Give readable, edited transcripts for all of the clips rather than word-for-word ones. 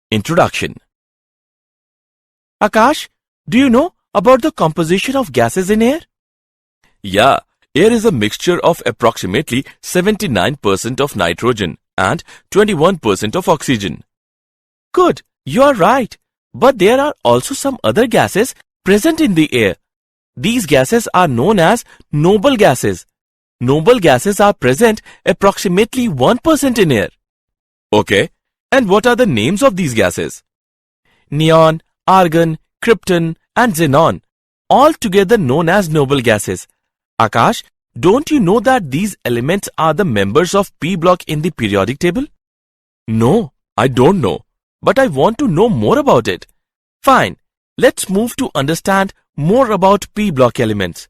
Introduction. Akash, do you know about the composition of gases in air? Yeah, air is a mixture of approximately 79% of nitrogen and 21% of oxygen. Good, you are right. But there are also some other gases present in the air. These gases are known as noble gases. Noble gases are present approximately 1% in air. Okay, and what are the names of these gases? Neon, argon, krypton and xenon, all together known as noble gases. Akash, don't you know that these elements are the members of P block in the periodic table? No, I don't know, but I want to know more about it. Fine, let's move to understand more about P block elements.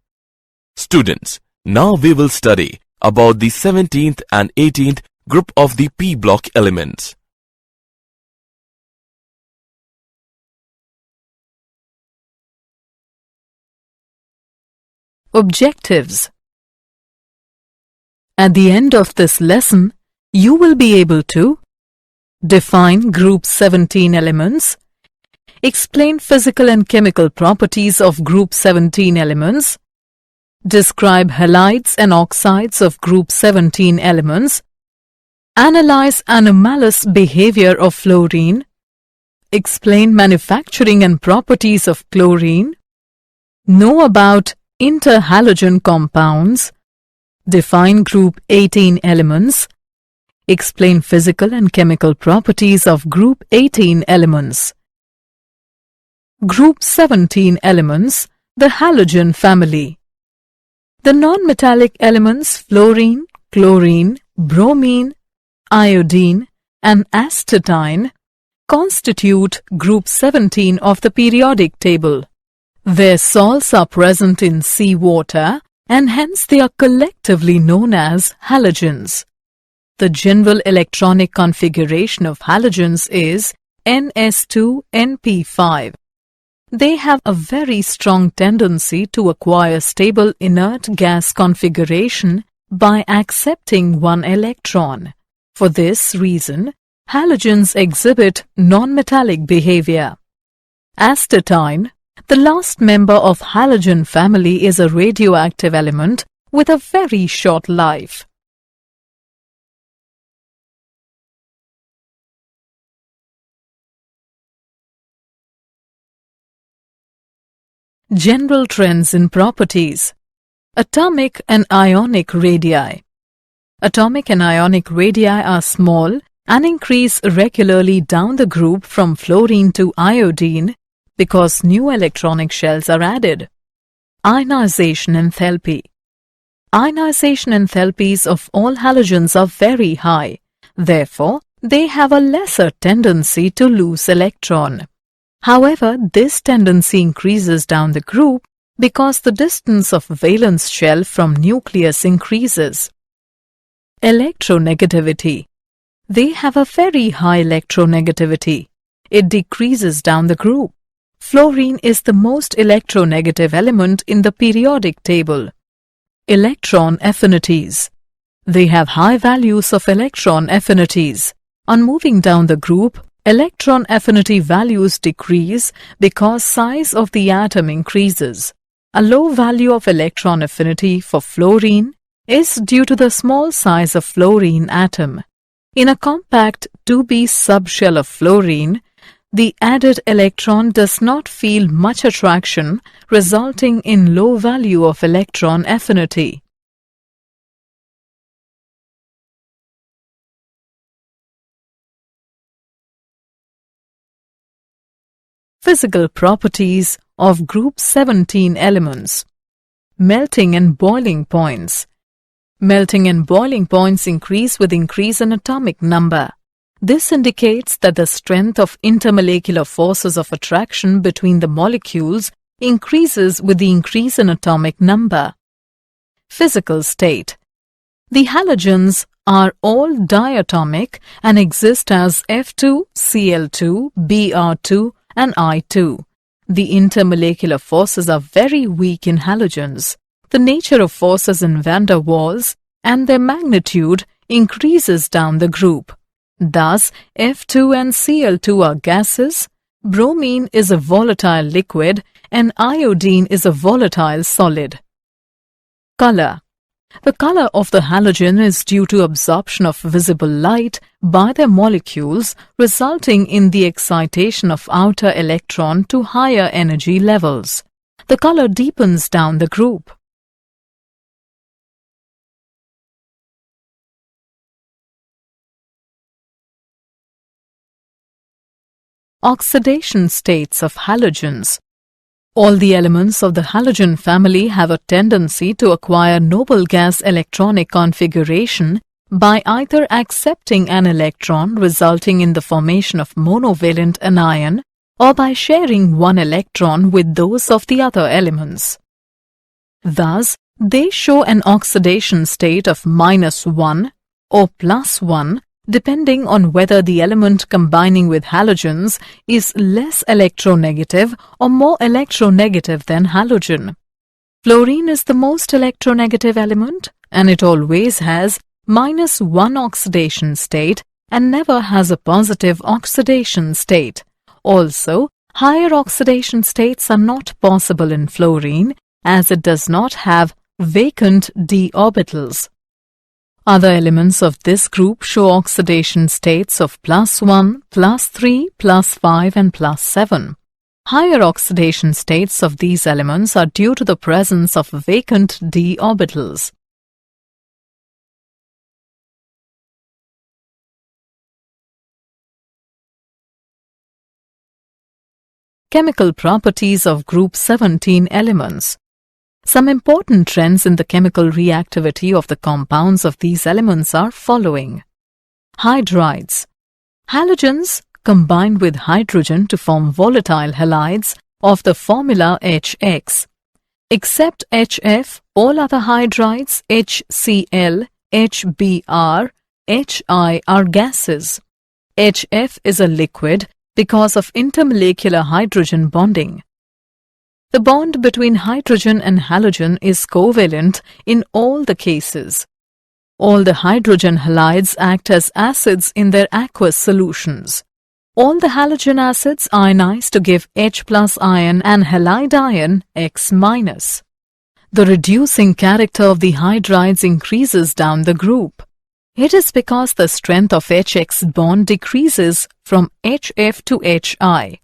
Students, now we will study about the 17th and 18th group of the P block elements. Objectives. At the end of this lesson, you will be able to define group 17 elements, explain physical and chemical properties of group 17 elements, describe halides and oxides of group 17 elements, analyze anomalous behavior of fluorine, explain manufacturing and properties of chlorine, know about interhalogen compounds, define group 18 elements, explain physical and chemical properties of group 18 elements. Group 17 elements, the halogen family. The non-metallic elements fluorine, chlorine, bromine, iodine and astatine constitute group 17 of the periodic table. Their salts are present in seawater and hence they are collectively known as halogens. The general electronic configuration of halogens is Ns2np5. They have a very strong tendency to acquire stable inert gas configuration by accepting one electron. For this reason, halogens exhibit non-metallic behavior. Astatine, the last member of halogen family, is a radioactive element with a very short life. General trends in properties. Atomic and ionic radii. Atomic and ionic radii are small and increase regularly down the group from fluorine to iodine because new electronic shells are added. Ionization enthalpy. Ionization enthalpies of all halogens are very high. Therefore, they have a lesser tendency to lose electron. However, this tendency increases down the group because the distance of valence shell from nucleus increases. Electronegativity. They have a very high electronegativity. It decreases down the group. Fluorine is the most electronegative element in the periodic table. Electron affinities. They have high values of electron affinities. On moving down the group, electron affinity values decrease because size of the atom increases. A low value of electron affinity for fluorine is due to the small size of fluorine atom. In a compact 2b subshell of fluorine, the added electron does not feel much attraction, resulting in low value of electron affinity. Physical properties of group 17 elements. Melting and boiling points. Melting and boiling points increase with increase in atomic number. This indicates that the strength of intermolecular forces of attraction between the molecules increases with the increase in atomic number. Physical state. The halogens are all diatomic and exist as F2, Cl2, Br2 and I2. The intermolecular forces are very weak in halogens. The nature of forces in van der Waals and their magnitude increases down the group. Thus, F2 and Cl2 are gases, bromine is a volatile liquid, and iodine is a volatile solid. Color. The color of the halogen is due to absorption of visible light by their molecules, resulting in the excitation of outer electron to higher energy levels. The color deepens down the group. Oxidation states of halogens. All the elements of the halogen family have a tendency to acquire noble gas electronic configuration by either accepting an electron resulting in the formation of monovalent anion or by sharing one electron with those of the other elements. Thus, they show an oxidation state of -1 or +1 depending on whether the element combining with halogens is less electronegative or more electronegative than halogen. Fluorine is the most electronegative element, and it always has -1 oxidation state and never has a positive oxidation state. Also, higher oxidation states are not possible in fluorine as it does not have vacant d orbitals. Other elements of this group show oxidation states of +1, +3, +5 and +7. Higher oxidation states of these elements are due to the presence of vacant d orbitals. Chemical properties of group 17 elements. Some important trends in the chemical reactivity of the compounds of these elements are following. Hydrides. Halogens combine with hydrogen to form volatile halides of the formula HX. Except HF, all other hydrides HCl, HBr, HI are gases. HF is a liquid because of intermolecular hydrogen bonding. The bond between hydrogen and halogen is covalent in all the cases. All the hydrogen halides act as acids in their aqueous solutions. All the halogen acids ionize to give H+ ion and halide ion X-. The reducing character of the hydrides increases down the group. It is because the strength of HX bond decreases from HF to HI.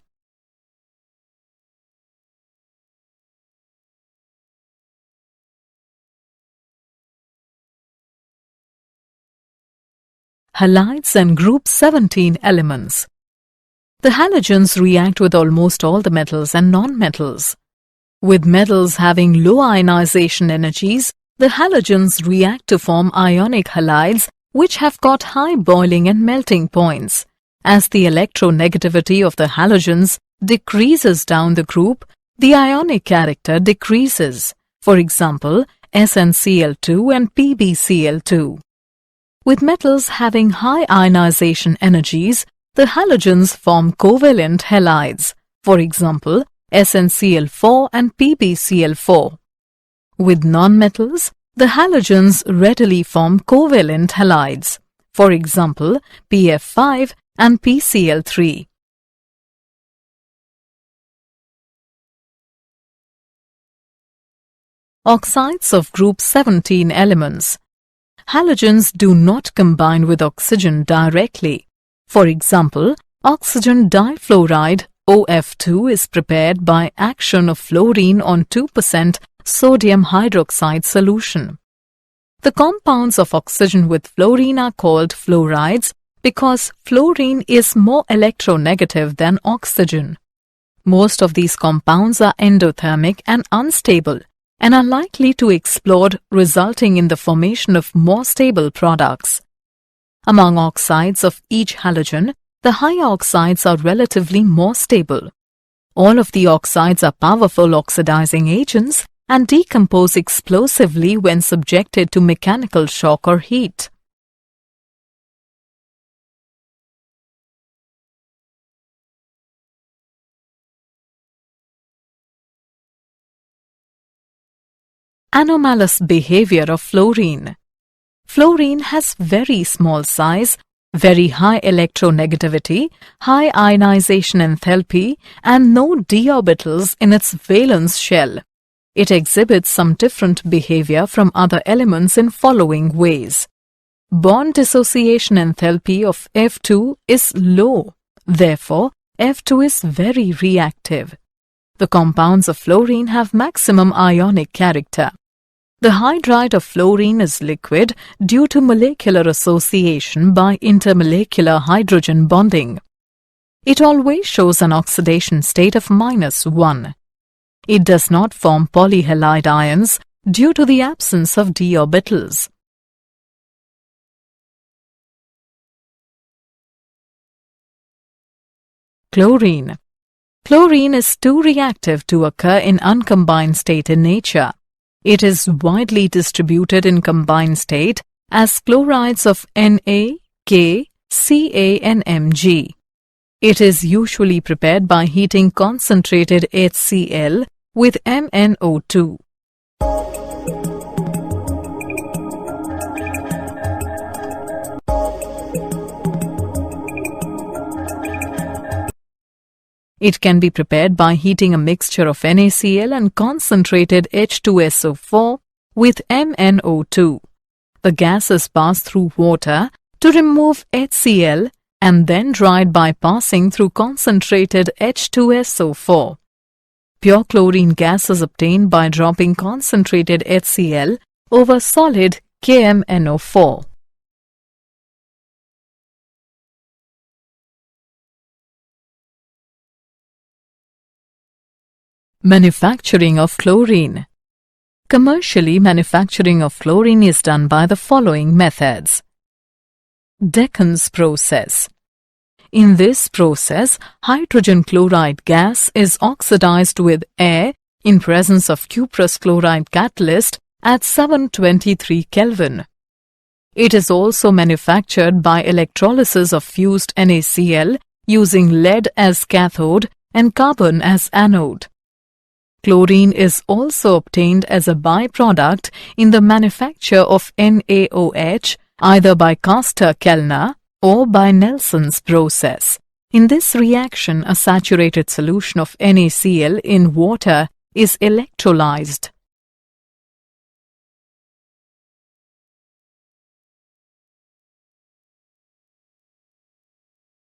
Halides and group 17 elements. The halogens react with almost all the metals and non-metals. With metals having low ionization energies, the halogens react to form ionic halides which have got high boiling and melting points. As the electronegativity of the halogens decreases down the group, the ionic character decreases. For example, SnCl2 and PbCl2. With metals having high ionization energies, the halogens form covalent halides, for example, SnCl4 and PbCl4. With nonmetals, the halogens readily form covalent halides, for example, PF5 and PCl3. Oxides of group 17 elements. Halogens do not combine with oxygen directly. For example, oxygen difluoride OF2 is prepared by action of fluorine on 2% sodium hydroxide solution. The compounds of oxygen with fluorine are called fluorides because fluorine is more electronegative than oxygen. Most of these compounds are endothermic and unstable and are likely to explode, resulting in the formation of more stable products. Among oxides of each halogen, the higher oxides are relatively more stable. All of the oxides are powerful oxidizing agents and decompose explosively when subjected to mechanical shock or heat. Anomalous behavior of fluorine. Fluorine has very small size, very high electronegativity, high ionization enthalpy, and no d orbitals in its valence shell. It exhibits some different behavior from other elements in following ways. Bond dissociation enthalpy of F2 is low. Therefore, F2 is very reactive. The compounds of fluorine have maximum ionic character. The hydride of fluorine is liquid due to molecular association by intermolecular hydrogen bonding. It always shows an oxidation state of -1. It does not form polyhalide ions due to the absence of d orbitals. Chlorine. Chlorine is too reactive to occur in uncombined state in nature. It is widely distributed in combined state as chlorides of Na, K, Ca and Mg. It is usually prepared by heating concentrated HCl with MnO2. It can be prepared by heating a mixture of NaCl and concentrated H2SO4 with MnO2. The gas is passed through water to remove HCl and then dried by passing through concentrated H2SO4. Pure chlorine gas is obtained by dropping concentrated HCl over solid KMnO4. Manufacturing of chlorine. Commercially, manufacturing of chlorine is done by the following methods. Decans process. In this process, hydrogen chloride gas is oxidized with air in presence of cuprous chloride catalyst at 723 Kelvin. It is also manufactured by electrolysis of fused NaCl using lead as cathode and carbon as anode. Chlorine is also obtained as a byproduct in the manufacture of NaOH either by Caster-Kellner or by Nelson's process. In this reaction, a saturated solution of NaCl in water is electrolyzed.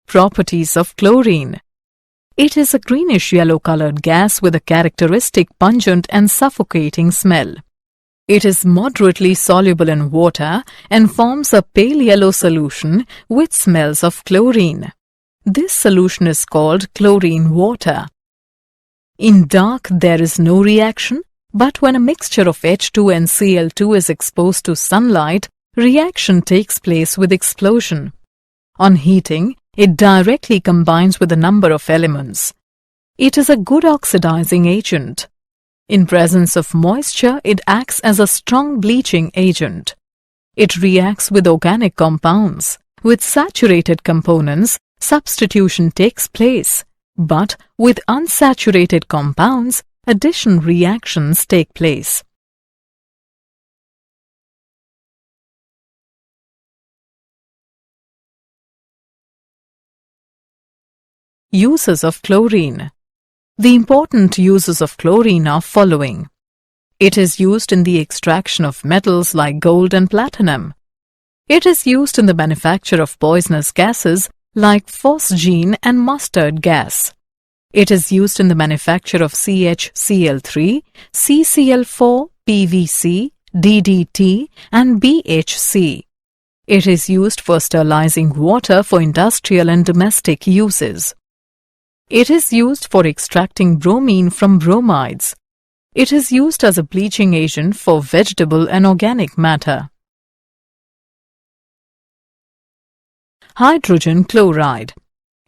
Properties of chlorine. It is a greenish-yellow colored gas with a characteristic pungent and suffocating smell. It is moderately soluble in water and forms a pale yellow solution which smells of chlorine. This solution is called chlorine water. In dark there is no reaction, but when a mixture of H2 and Cl2 is exposed to sunlight, reaction takes place with explosion. On heating, it directly combines with a number of elements. It is a good oxidizing agent. In presence of moisture, it acts as a strong bleaching agent. It reacts with organic compounds. With saturated components, substitution takes place. But with unsaturated compounds, addition reactions take place. Uses of chlorine. The important uses of chlorine are following. It is used in the extraction of metals like gold and platinum. It is used in the manufacture of poisonous gases like phosgene and mustard gas. It is used in the manufacture of CHCl3, CCl4, PVC, DDT, and BHC. It is used for sterilizing water for industrial and domestic uses. It is used for extracting bromine from bromides. It is used as a bleaching agent for vegetable and organic matter. Hydrogen chloride.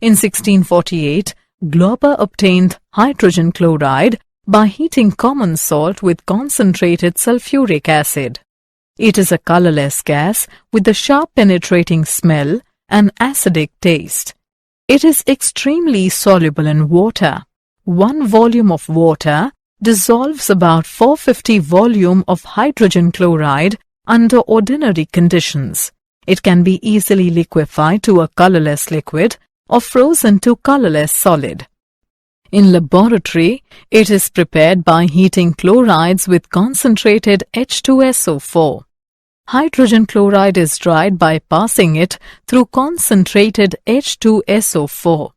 In 1648, Glauber obtained hydrogen chloride by heating common salt with concentrated sulfuric acid. It is a colorless gas with a sharp penetrating smell and acidic taste. It is extremely soluble in water. 1 volume of water dissolves about 450 volume of hydrogen chloride under ordinary conditions. It can be easily liquefied to a colorless liquid or frozen to colorless solid. In laboratory, it is prepared by heating chlorides with concentrated H2SO4. Hydrogen chloride is dried by passing it through concentrated H2SO4.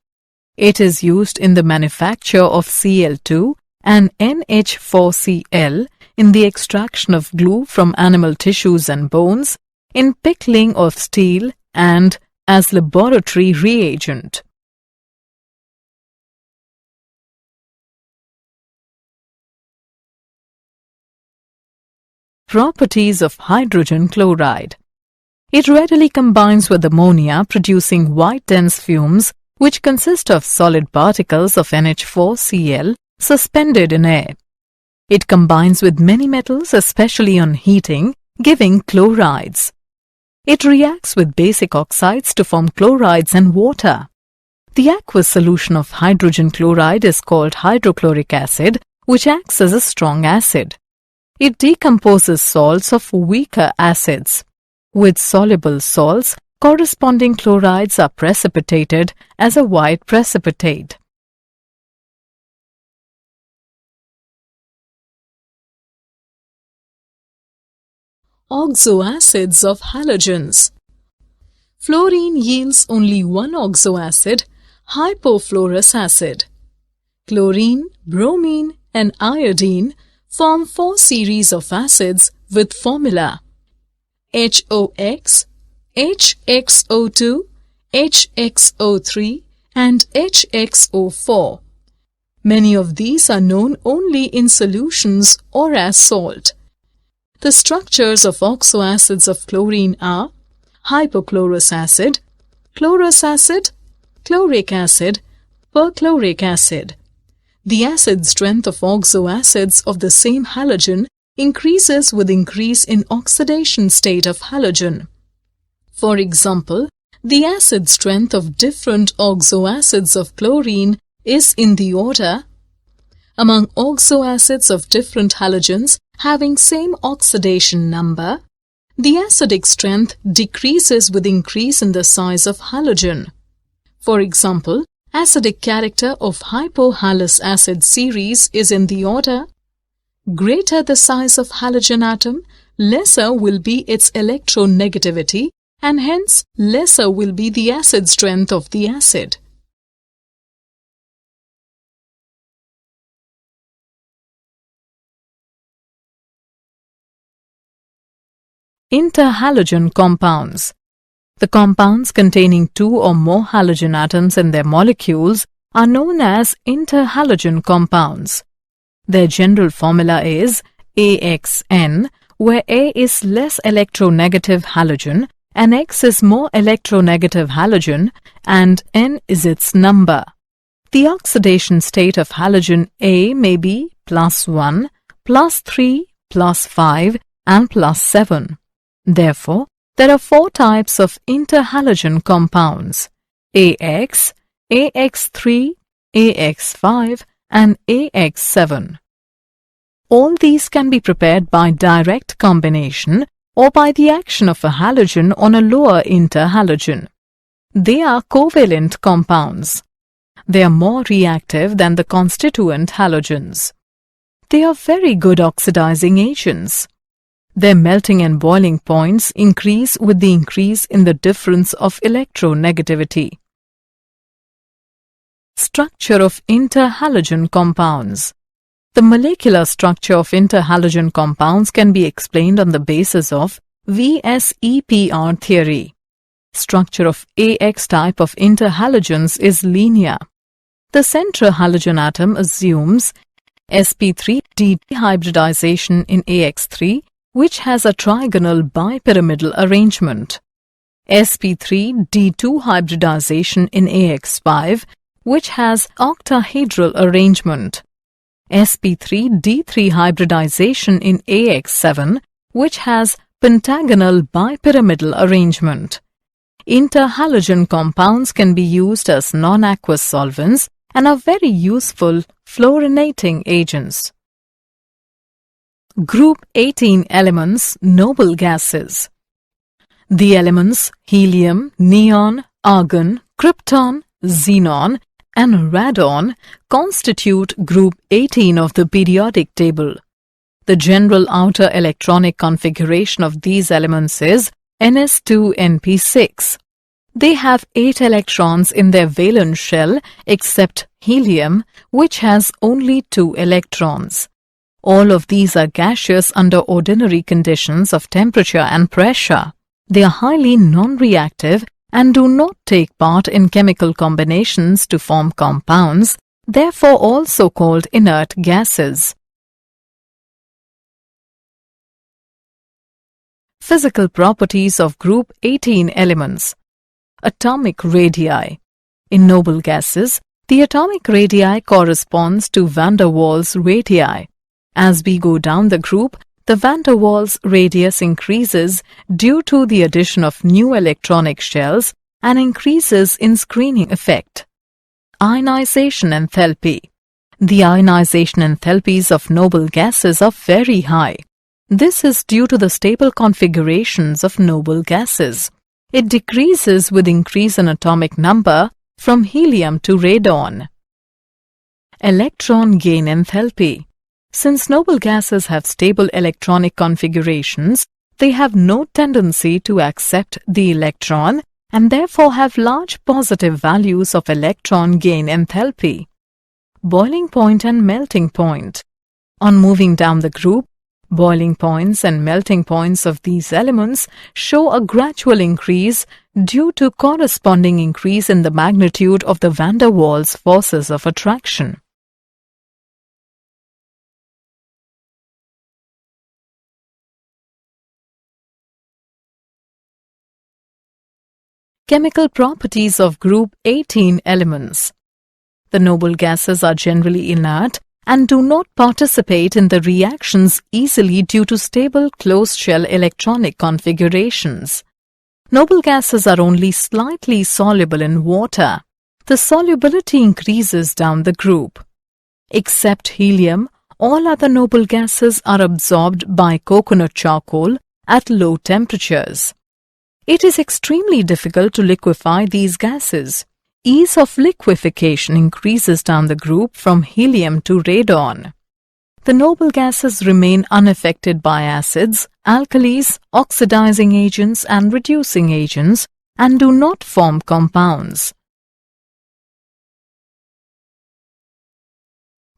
It is used in the manufacture of Cl2 and NH4Cl, in the extraction of glue from animal tissues and bones, in pickling of steel, and as laboratory reagent. Properties of hydrogen chloride. It readily combines with ammonia, producing white dense fumes which consist of solid particles of NH4Cl suspended in air. It combines with many metals, especially on heating, giving chlorides. It reacts with basic oxides to form chlorides and water. The aqueous solution of hydrogen chloride is called hydrochloric acid, which acts as a strong acid. It decomposes salts of weaker acids. With soluble salts, corresponding chlorides are precipitated as a white precipitate. Oxoacids of halogens. Fluorine yields only one oxoacid, hypofluorous acid. Chlorine, bromine, and iodine form 4 series of acids with formula HOX, HXO2, HXO3, and HXO4. Many of these are known only in solutions or as salt. The structures of oxoacids of chlorine are hypochlorous acid, chlorous acid, chloric acid, perchloric acid. The acid strength of oxoacids of the same halogen increases with increase in oxidation state of halogen. For example, the acid strength of different oxoacids of chlorine is in the order among oxoacids of different halogens having same oxidation number. The acidic strength decreases with increase in the size of halogen. For example, acidic character of hypohalous acid series is in the order: greater the size of halogen atom, lesser will be its electronegativity, and hence lesser will be the acid strength of the acid. Interhalogen compounds. The compounds containing 2 or more halogen atoms in their molecules are known as interhalogen compounds. Their general formula is AXN, where A is less electronegative halogen and X is more electronegative halogen, and N is its number. The oxidation state of halogen A may be +1, +3, +5, and +7. Therefore, there are 4 types of interhalogen compounds: AX, AX3, AX5, and AX7. All these can be prepared by direct combination or by the action of a halogen on a lower interhalogen. They are covalent compounds. They are more reactive than the constituent halogens. They are very good oxidizing agents. Their melting and boiling points increase with the increase in the difference of electronegativity. Structure of interhalogen compounds. The molecular structure of interhalogen compounds can be explained on the basis of VSEPR theory. Structure of AX type of interhalogens is linear. The central halogen atom assumes sp3 dehybridization in AX3, which has a trigonal bipyramidal arrangement. sp3 d2 hybridization in AX5, which has octahedral arrangement. sp3 d3 hybridization in AX7, which has pentagonal bipyramidal arrangement. Interhalogen compounds can be used as non-aqueous solvents and are very useful fluorinating agents. Group 18 elements, noble gases. The elements helium, neon, argon, krypton, xenon, and radon constitute group 18 of the periodic table. The general outer electronic configuration of these elements is Ns2np6. They have 8 electrons in their valence shell except helium, which has only 2 electrons. All of these are gaseous under ordinary conditions of temperature and pressure. They are highly non-reactive and do not take part in chemical combinations to form compounds, therefore also called inert gases. Physical properties of group 18 elements. Atomic radii. In noble gases, the atomic radii corresponds to van der Waals radii. As we go down the group, the van der Waals radius increases due to the addition of new electronic shells and increases in screening effect. Ionization enthalpy. The ionization enthalpies of noble gases are very high. This is due to the stable configurations of noble gases. It decreases with increase in atomic number from helium to radon. Electron gain enthalpy. Since noble gases have stable electronic configurations, they have no tendency to accept the electron and therefore have large positive values of electron gain enthalpy. Boiling point and melting point. On moving down the group, boiling points and melting points of these elements show a gradual increase due to corresponding increase in the magnitude of the van der Waals forces of attraction. Chemical properties of group 18 elements. The noble gases are generally inert and do not participate in the reactions easily due to stable closed-shell electronic configurations. Noble gases are only slightly soluble in water. The solubility increases down the group. Except helium, all other noble gases are absorbed by coconut charcoal at low temperatures. It is extremely difficult to liquefy these gases. Ease of liquefaction increases down the group from helium to radon. The noble gases remain unaffected by acids, alkalis, oxidizing agents and reducing agents and do not form compounds.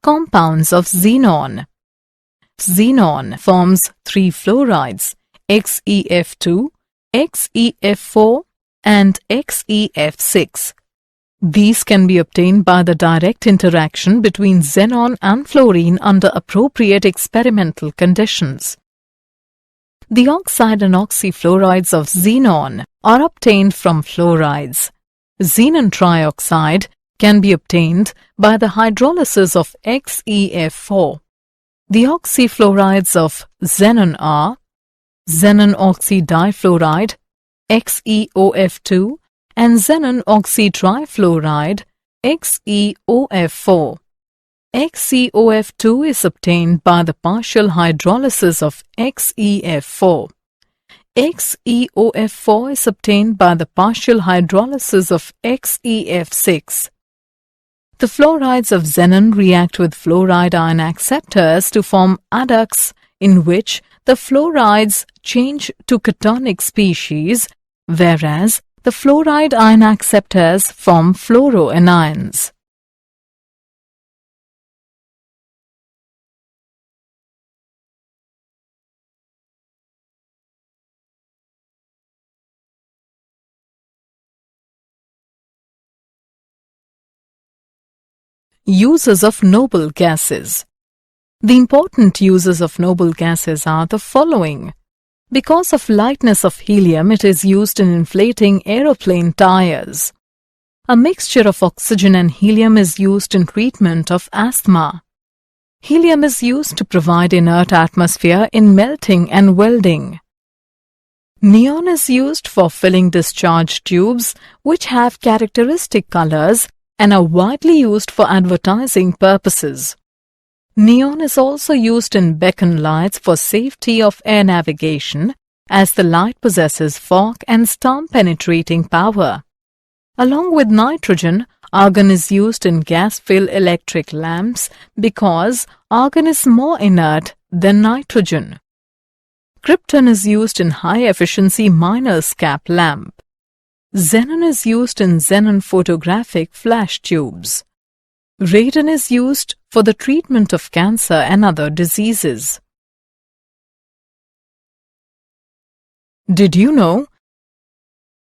Compounds of xenon. Xenon forms 3 fluorides, XeF2, XeF4 and XeF6. These can be obtained by the direct interaction between xenon and fluorine under appropriate experimental conditions. The oxide and oxyfluorides of xenon are obtained from fluorides. Xenon trioxide can be obtained by the hydrolysis of XeF4. The oxyfluorides of xenon are xenon oxydifluoride, XeOF2, and xenon oxytrifluoride, XeOF4. XeOF2 is obtained by the partial hydrolysis of XeF4. XeOF4 is obtained by the partial hydrolysis of XeF6. The fluorides of xenon react with fluoride ion acceptors to form adducts in which the fluorides change to cationic species, whereas the fluoride ion acceptors form fluoroanions. Uses of noble gases. The important uses of noble gases are the following. Because of lightness of helium, it is used in inflating aeroplane tires. A mixture of oxygen and helium is used in treatment of asthma. Helium is used to provide inert atmosphere in melting and welding. Neon is used for filling discharge tubes which have characteristic colors and are widely used for advertising purposes. Neon is also used in beacon lights for safety of air navigation as the light possesses fog and storm-penetrating power. Along with nitrogen, argon is used in gas-filled electric lamps because argon is more inert than nitrogen. Krypton is used in high-efficiency miner's cap lamp. Xenon is used in xenon photographic flash tubes. Radon is used for the treatment of cancer and other diseases. Did you know?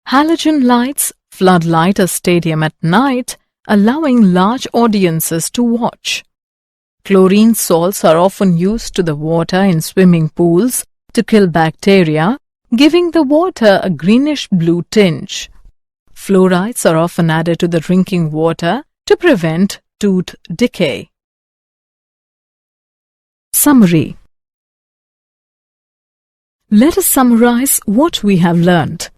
Halogen lights floodlight a stadium at night, allowing large audiences to watch. Chlorine salts are often used to the water in swimming pools to kill bacteria, giving the water a greenish-blue tinge. Fluorides are often added to the drinking water to prevent tooth decay. Summary. Let us summarize what we have learnt.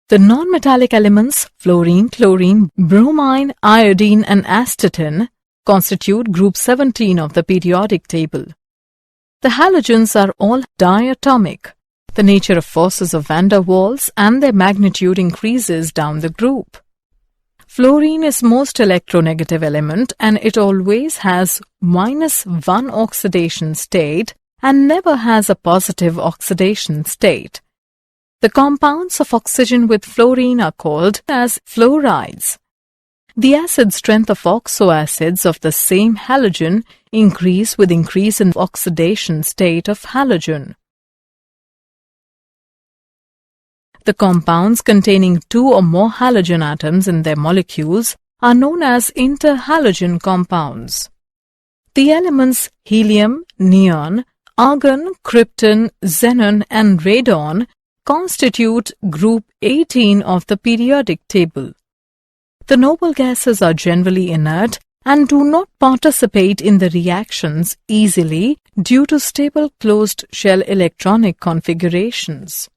The non-metallic elements fluorine, chlorine, bromine, iodine and astatine constitute group 17 of the periodic table. The halogens are all diatomic. The nature of forces of van der Waals and their magnitude increases down the group. Fluorine is most electronegative element and it always has -1 oxidation state and never has a positive oxidation state. The compounds of oxygen with fluorine are called as fluorides. The acid strength of oxoacids of the same halogen increase with increase in oxidation state of halogen. The compounds containing 2 or more halogen atoms in their molecules are known as interhalogen compounds. The elements helium, neon, argon, krypton, xenon and radon constitute group 18 of the periodic table. The noble gases are generally inert and do not participate in the reactions easily due to stable closed shell electronic configurations.